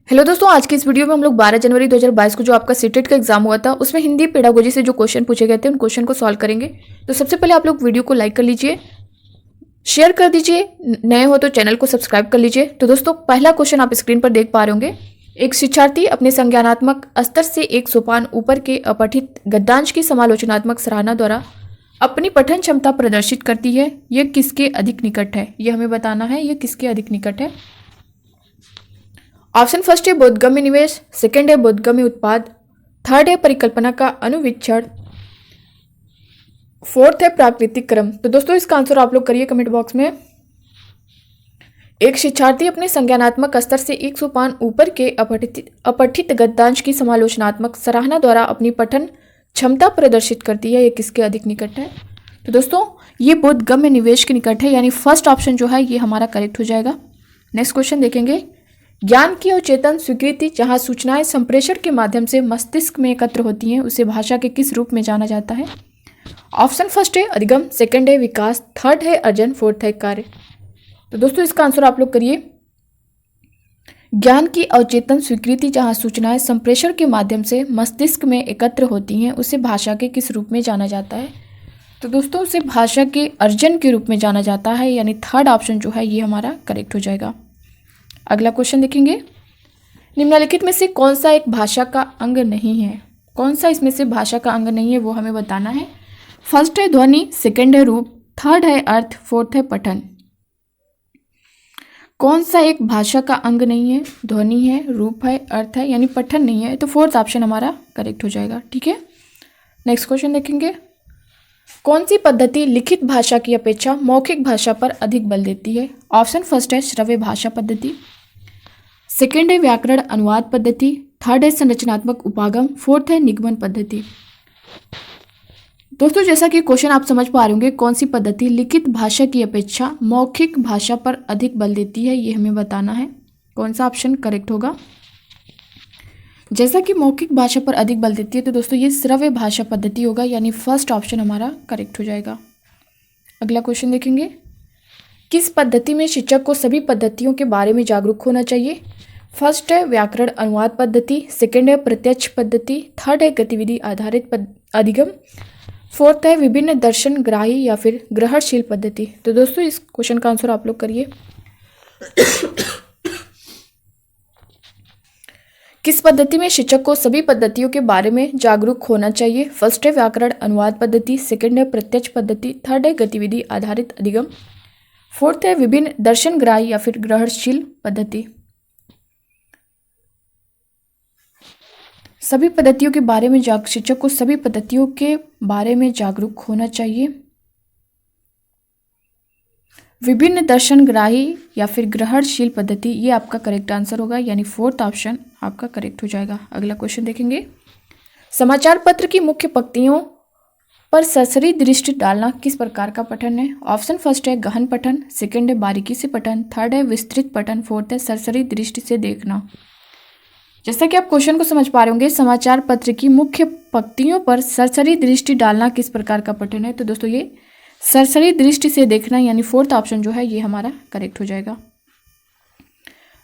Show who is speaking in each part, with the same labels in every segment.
Speaker 1: Hello दोस्तों, आज की इस वीडियो में हम लोग 12 जनवरी 2022 को जो आपका सीटेट का एग्जाम हुआ था उसमें हिंदी पेडागोजी से जो क्वेश्चन पूछे गए थे उन क्वेश्चन को सॉल्व करेंगे। तो सबसे पहले आप लोग वीडियो को लाइक कर लीजिए, शेयर कर दीजिए, नए हो तो चैनल को सब्सक्राइब कर लीजिए। तो दोस्तों पहला क्वेश्चन आप स्क्रीन पर देख पा रहे होंगे। एक शिक्षार्थी अपने संज्ञानात्मक स्तर से एक सोपान ऊपर के अपठित गद्यांश की समालोचनात्मक सराहना द्वारा अपनी पठन क्षमता प्रदर्शित करती है। यह किसके अधिक निकट है, यह हमें बताना है, यह किसके अधिक निकट है। ऑप्शन फर्स्ट है बोधगम्य निवेश, सेकंड है बोधगम्य उत्पाद, थर्ड है परिकल्पना का अनुवीक्षण, फोर्थ है प्राकृतिक क्रम। तो दोस्तों इसका आंसर आप लोग करिए कमेंट बॉक्स में। एक शिक्षार्थी अपने संज्ञानात्मक स्तर से एक सोपान ऊपर के अपठित गद्यांश की समालोचनात्मक सराहना द्वारा अपनी पठन क्षमता प्रदर्शित करती है। ये किसके अधिक निकट है। तो दोस्तों ये बोधगम्य निवेश के निकट है, यानी फर्स्ट ऑप्शन जो है ये हमारा करेक्ट हो जाएगा। नेक्स्ट क्वेश्चन देखेंगे। ज्ञान की अवचेतन स्वीकृति जहां सूचनाएं संप्रेषण के माध्यम से मस्तिष्क में एकत्र होती हैं उसे भाषा के किस रूप में जाना जाता है। ऑप्शन फर्स्ट है अधिगम, सेकंड है विकास, थर्ड है अर्जन, फोर्थ है कार्य। तो दोस्तों इसका आंसर आप लोग करिए। ज्ञान की अवचेतन स्वीकृति जहां सूचनाएं संप्रेषण के माध्यम से मस्तिष्क में एकत्र होती हैं उसे भाषा के किस रूप में जाना जाता है। तो दोस्तों उसे भाषा के अर्जन के रूप में जाना जाता है, यानी थर्ड ऑप्शन जो है ये हमारा करेक्ट हो जाएगा। अगला क्वेश्चन देखेंगे। निम्नलिखित में से कौन सा एक भाषा का अंग नहीं है, कौन सा इसमें से भाषा का अंग नहीं है वो हमें बताना है। फर्स्ट है ध्वनि, सेकंड है रूप, थर्ड है अर्थ, फोर्थ है पठन। कौन सा एक भाषा का अंग नहीं है, ध्वनि है, रूप है, अर्थ है, यानी पठन नहीं है। तो फोर्थ ऑप्शन हमारा करेक्ट हो जाएगा। ठीक है, नेक्स्ट क्वेश्चन देखेंगे। कौन सी पद्धति लिखित भाषा की अपेक्षा मौखिक भाषा पर अधिक बल देती है। ऑप्शन फर्स्ट है श्रव्य भाषा पद्धति, सेकेंड है व्याकरण अनुवाद पद्धति, थर्ड है संरचनात्मक उपागम, फोर्थ है निगमन पद्धति। दोस्तों जैसा कि क्वेश्चन आप समझ पा रहे होंगे, कौन सी पद्धति लिखित भाषा की अपेक्षा मौखिक भाषा पर अधिक बल देती है ये हमें बताना है। कौन सा ऑप्शन करेक्ट होगा। जैसा कि मौखिक भाषा पर अधिक बल देती है तो दोस्तों ये श्रव्य भाषा पद्धति होगा, यानी फर्स्ट ऑप्शन हमारा करेक्ट हो जाएगा। अगला क्वेश्चन देखेंगे। किस पद्धति में शिक्षक को सभी पद्धतियों के बारे में जागरूक होना चाहिए। फर्स्ट है व्याकरण अनुवाद पद्धति, सेकंड है प्रत्यक्ष पद्धति, थर्ड है गतिविधि आधारित अधिगम, फोर्थ है विभिन्न दर्शन ग्राही या फिर ग्रहणशील पद्धति। तो दोस्तों इस क्वेश्चन का आंसर आप लोग करिए। किस पद्धति में शिक्षक को सभी पद्धतियों के बारे में जागरूक होना चाहिए। फर्स्ट है व्याकरण अनुवाद पद्धति, सेकंड है प्रत्यक्ष पद्धति, थर्ड है गतिविधि आधारित अधिगम, फोर्थ है विभिन्न दर्शन ग्राही या फिर ग्रहणशील पद्धति। सभी पद्धतियों के बारे में शिक्षक को सभी पद्धतियों के बारे में जागरूक होना चाहिए। विभिन्न दर्शन ग्राही या फिर ग्रहणशील पद्धति, ये आपका करेक्ट आंसर होगा, यानी फोर्थ ऑप्शन आपका करेक्ट हो जाएगा। अगला क्वेश्चन देखेंगे। समाचार पत्र की मुख्य पंक्तियों पर सरसरी दृष्टि डालना किस प्रकार का पठन है। ऑप्शन फर्स्ट है गहन पठन, सेकंड है बारीकी से पठन, थर्ड है विस्तृत पठन, फोर्थ है सरसरी दृष्टि से देखना। जैसा कि आप क्वेश्चन को समझ पा रहे होंगे, समाचार पत्र की मुख्य पंक्तियों पर सरसरी दृष्टि डालना किस प्रकार का पठन है। तो दोस्तों ये सरसरी दृष्टि से देखना, यानी फोर्थ ऑप्शन जो है ये हमारा करेक्ट हो जाएगा।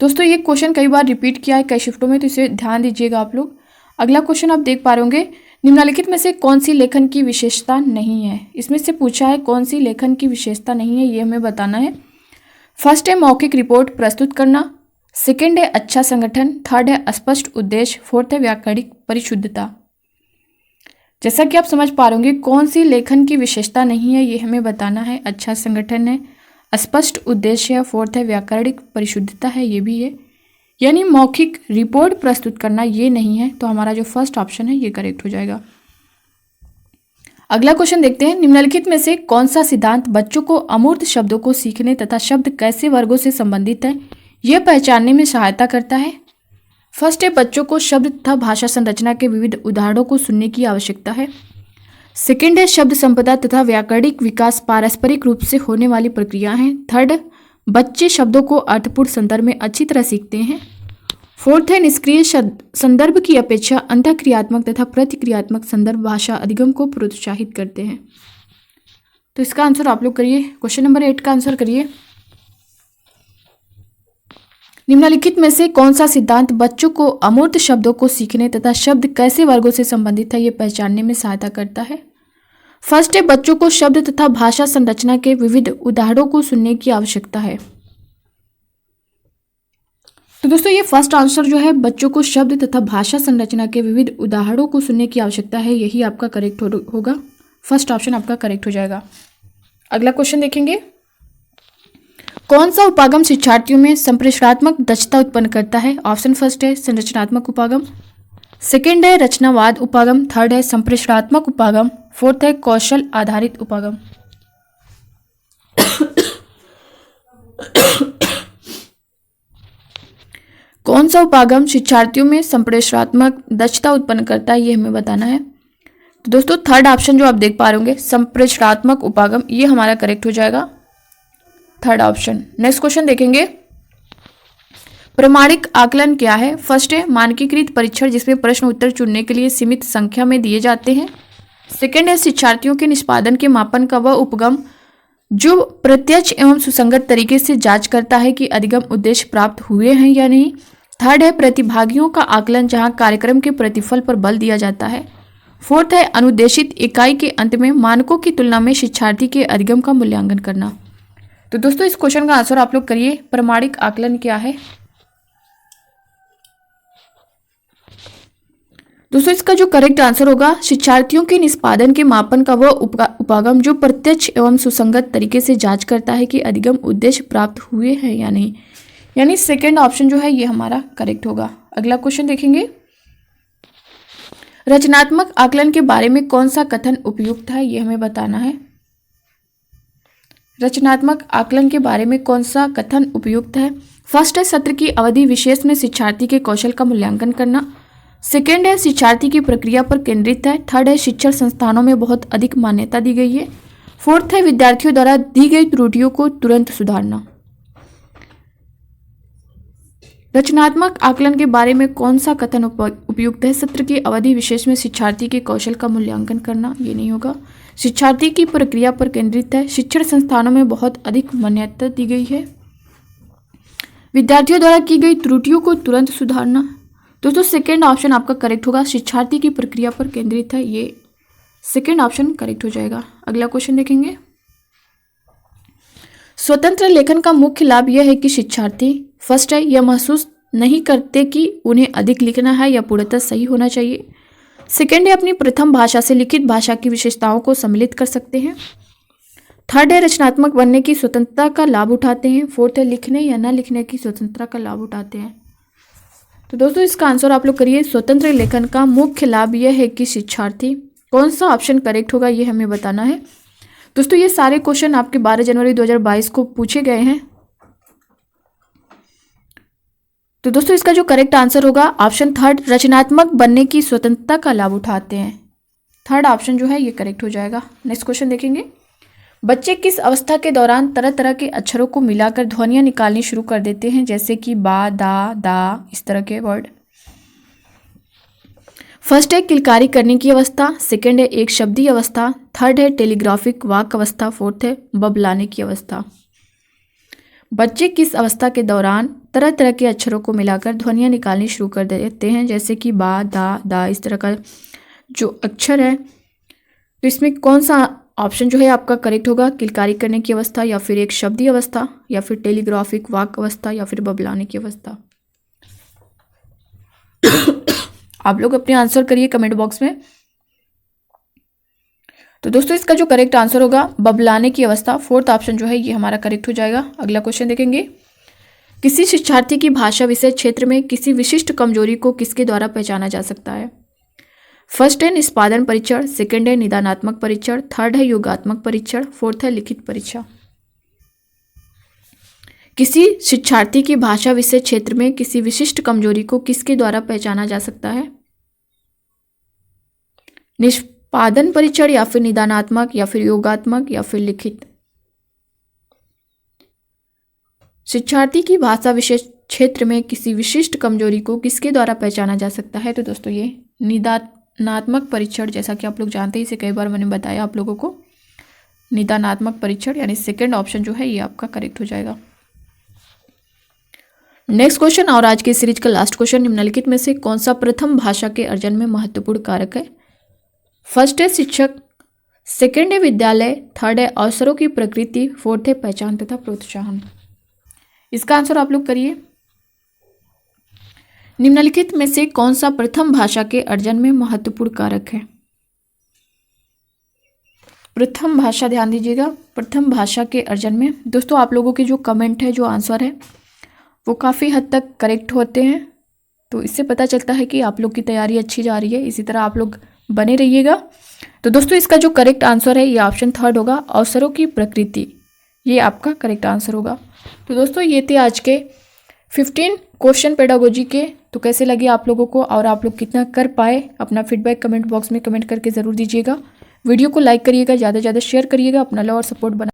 Speaker 1: दोस्तों ये क्वेश्चन कई बार रिपीट किया है कई शिफ्टों में, तो इसे ध्यान दीजिएगा आप लोग। अगला क्वेश्चन आप देख पा रहे होंगे। निम्नलिखित में से कौन सी लेखन की विशेषता नहीं है। इसमें से पूछा है कौन सी लेखन की विशेषता नहीं है, ये हमें बताना है। फर्स्ट है मौखिक रिपोर्ट प्रस्तुत करना, सेकंड है अच्छा संगठन, थर्ड है स्पष्ट उद्देश्य, फोर्थ है व्याकरणिक परिशुद्धता। जैसा कि आप समझ पा रहे होंगे, कौन सी लेखन की विशेषता नहीं है ये हमें बताना है। अच्छा संगठन है, स्पष्ट उद्देश्य है, फोर्थ है व्याकरणिक परिशुद्धता है, ये भी है, यानी मौखिक रिपोर्ट प्रस्तुत करना ये नहीं है। तो हमारा जो फर्स्ट ऑप्शन है ये करेक्ट हो जाएगा। अगला क्वेश्चन देखते हैं। निम्नलिखित में से कौन सा सिद्धांत बच्चों को अमूर्त शब्दों को सीखने तथा शब्द कैसे वर्गों से संबंधित है यह पहचानने में सहायता करता है। फर्स्ट है बच्चों को शब्द तथा भाषा संरचना के विविध उदाहरणों को सुनने की आवश्यकता है, सेकंड है शब्द संपदा तथा व्याकरणिक विकास पारस्परिक रूप से होने वाली प्रक्रिया है, थर्ड बच्चे शब्दों को अर्थपूर्ण संदर्भ में अच्छी तरह सीखते हैं, फोर्थ है निष्क्रिय संदर्भ की अपेक्षा अंतःक्रियात्मक तथा प्रतिक्रियात्मक संदर्भ भाषा अधिगम को प्रोत्साहित करते हैं। तो इसका आंसर आप लोग करिए। क्वेश्चन नंबर 8 का आंसर करिए। निम्नलिखित में से कौन सा सिद्धांत बच्चों को अमूर्त शब्दों को सीखने तथा शब्द कैसे वर्गों से संबंधित है ये पहचानने में सहायता करता है? फर्स्ट है, बच्चों को शब्द तथा भाषा संरचना के विविध उदाहरणों को सुनने की आवश्यकता है। तो दोस्तों ये फर्स्ट आंसर जो है, बच्चों को शब्द तथा भाषा संरचना के विविध उदाहरणों को सुनने की आवश्यकता है, यही आपका करेक्ट होगा। फर्स्ट ऑप्शन आपका करेक्ट हो जाएगा। अगला क्वेश्चन देखेंगे, कौन सा उपागम शिक्षार्थियों में संप्रेषणात्मक दक्षता उत्पन्न करता है? ऑप्शन फर्स्ट है संरचनात्मक उपागम, सेकंड है रचनावाद उपागम, थर्ड है संप्रेषणात्मक उपागम, फोर्थ है कौशल आधारित उपागम। कौन सा उपागम शिक्षार्थियों में संप्रेषणात्मक दक्षता उत्पन्न करता है, ये हमें बताना है। तो दोस्तों थर्ड ऑप्शन जो आप देख पा रहे होंगे, संप्रेषणात्मक उपागम, ये हमारा करेक्ट हो जाएगा, थर्ड ऑप्शन। नेक्स्ट क्वेश्चन देखेंगे, प्रमाणिक आकलन क्या है? फर्स्ट है मानकीकृत परीक्षण जिसमें प्रश्न उत्तर चुनने के लिए सीमित संख्या में दिए जाते हैं। सेकंड है शिक्षार्थियों के निष्पादन के मापन का वह उपगम जो प्रत्यक्ष एवं सुसंगत तरीके से जांच करता है कि अधिगम उद्देश्य प्राप्त हुए हैं या नहीं। थर्ड है प्रतिभागियों का आकलन जहां कार्यक्रम के प्रतिफल पर बल दिया जाता है। फोर्थ है अनुदेशित इकाई के अंत में मानकों की तुलना में शिक्षार्थी के अधिगम का मूल्यांकन करना। तो दोस्तों इस क्वेश्चन का आंसर आप लोग करिए, प्रमाणिक आकलन क्या है? दोस्तों इसका जो करेक्ट आंसर होगा, शिक्षार्थियों के निष्पादन के मापन का वह उपागम जो प्रत्यक्ष एवं सुसंगत तरीके से जांच करता है कि अधिगम उद्देश्य प्राप्त हुए हैं या नहीं, यानी सेकंड ऑप्शन जो है ये हमारा करेक्ट होगा। अगला क्वेश्चन देखेंगे, रचनात्मक आकलन के बारे में कौन सा कथन उपयुक्त है, ये हमें बताना है। रचनात्मक आकलन के बारे में कौन सा कथन उपयुक्त है? फर्स्ट है सत्र की अवधि विशेष में शिक्षार्थी के कौशल का मूल्यांकन करना। सेकेंड है शिक्षार्थी की प्रक्रिया पर केंद्रित है। थर्ड है शिक्षण संस्थानों में बहुत अधिक मान्यता दी गई है। फोर्थ है विद्यार्थियों द्वारा दी गई त्रुटियों को तुरंत सुधारना। रचनात्मक आकलन के बारे में कौन सा कथन उपयुक्त है? सत्र की अवधि विशेष में शिक्षार्थी के कौशल का मूल्यांकन करना, ये नहीं होगा। शिक्षार्थी की प्रक्रिया पर केंद्रित है। शिक्षण संस्थानों में बहुत अधिक मान्यता दी गई है। विद्यार्थियों द्वारा की गई त्रुटियों को तुरंत सुधारना। दोस्तों सेकेंड ऑप्शन आपका करेक्ट होगा, शिक्षार्थी की प्रक्रिया पर केंद्रित है, ये सेकेंड ऑप्शन करेक्ट हो जाएगा। अगला क्वेश्चन देखेंगे, स्वतंत्र लेखन का मुख्य लाभ यह है कि शिक्षार्थी फर्स्ट है यह महसूस नहीं करते कि उन्हें अधिक लिखना है या पूर्णतः सही होना चाहिए। सेकेंड है अपनी प्रथम भाषा से लिखित भाषा की विशेषताओं को सम्मिलित कर सकते हैं। थर्ड है रचनात्मक बनने की स्वतंत्रता का लाभ उठाते हैं। फोर्थ है लिखने या न लिखने की स्वतंत्रता का लाभ उठाते हैं। तो दोस्तों इसका आंसर आप लोग करिए, स्वतंत्र लेखन का मुख्य लाभ यह है कि शिक्षार्थी, कौन सा ऑप्शन करेक्ट होगा ये हमें बताना है। दोस्तों ये सारे क्वेश्चन आपके 12 जनवरी 2022 को पूछे गए हैं। तो दोस्तों इसका जो करेक्ट आंसर होगा ऑप्शन थर्ड, रचनात्मक बनने की स्वतंत्रता का लाभ उठाते हैं। थर्ड ऑप्शन जो है ये करेक्ट हो जाएगा। नेक्स्ट क्वेश्चन देखेंगे, बच्चे किस अवस्था के दौरान तरह तरह के अक्षरों को मिलाकर ध्वनियां निकालनी शुरू कर देते हैं, जैसे कि बा, दा, इस तरह के वर्ड। फर्स्ट है किलकारी करने की अवस्था, सेकंड है एक शब्दी अवस्था, थर्ड है टेलीग्राफिक वाक अवस्था, फोर्थ है बबलाने की अवस्था। बच्चे किस अवस्था के दौरान तरह तरह के अक्षरों को मिलाकर ध्वनियां निकालनी शुरू कर देते हैं, जैसे कि बा, दा, इस तरह का जो अक्षर है। तो इसमें कौन सा ऑप्शन जो है आपका करेक्ट होगा, किलकारी करने की अवस्था या फिर एक शब्दी अवस्था या फिर टेलीग्राफिक वाक अवस्था या फिर बबलाने की अवस्था। आप लोग अपने आंसर करिए कमेंट बॉक्स में। तो दोस्तों इसका जो करेक्ट आंसर होगा बबलाने की अवस्था, फोर्थ ऑप्शन जो है ये हमारा करेक्ट हो जाएगा। अगला क्वेश्चन देखेंगे, किसी शिक्षार्थी की भाषा विषय क्षेत्र में किसी विशिष्ट कमजोरी को किसके द्वारा पहचाना जा सकता है? फर्स्ट है निष्पादन परीक्षण, सेकंड है निदानात्मक परीक्षण, थर्ड है योगात्मक परीक्षण, फोर्थ है लिखित परीक्षा। किसी शिक्षार्थी की भाषा विषय क्षेत्र में किसी विशिष्ट कमजोरी को किसके द्वारा पहचाना जा सकता है? निष्पादन परीक्षण या फिर निदानात्मक या फिर योगात्मक या फिर लिखित। शिक्षार्थी की भाषा विषय क्षेत्र में किसी विशिष्ट कमजोरी को किसके द्वारा पहचाना जा सकता है? तो दोस्तों ये निदानात्मक परीक्षण, जैसा कि आप लोग जानते हैं, इसे कई बार मैंने बताया आप लोगों को, निदानात्मक परीक्षण यानी सेकंड ऑप्शन जो है ये आपका करेक्ट हो जाएगा। नेक्स्ट क्वेश्चन और आज की सीरीज का लास्ट क्वेश्चन, निम्नलिखित में से कौन सा प्रथम भाषा के अर्जन में महत्वपूर्ण कारक है? फर्स्ट है शिक्षक, सेकंड है विद्यालय, थर्ड है अवसरों की प्रकृति, फोर्थ है पहचान तथा प्रोत्साहन। इसका आंसर आप लोग करिए। निम्नलिखित में से कौन सा प्रथम भाषा के अर्जन में महत्वपूर्ण कारक है? प्रथम भाषा, ध्यान दीजिएगा, प्रथम भाषा के अर्जन में। दोस्तों आप लोगों के जो कमेंट है, जो आंसर है, वो काफ़ी हद तक करेक्ट होते हैं, तो इससे पता चलता है कि आप लोग की तैयारी अच्छी जा रही है। इसी तरह आप लोग बने रहिएगा। तो दोस्तों इसका जो करेक्ट आंसर है ये ऑप्शन थर्ड होगा, अवसरों की प्रकृति, ये आपका करेक्ट आंसर होगा। तो दोस्तों ये थे आज के 15 क्वेश्चन पेडागोजी के। तो कैसे लगे आप लोगों को और आप लोग कितना कर पाए, अपना फीडबैक कमेंट बॉक्स में कमेंट करके ज़रूर दीजिएगा। वीडियो को लाइक करिएगा, ज़्यादा से ज़्यादा शेयर करिएगा, अपना लव और सपोर्ट बना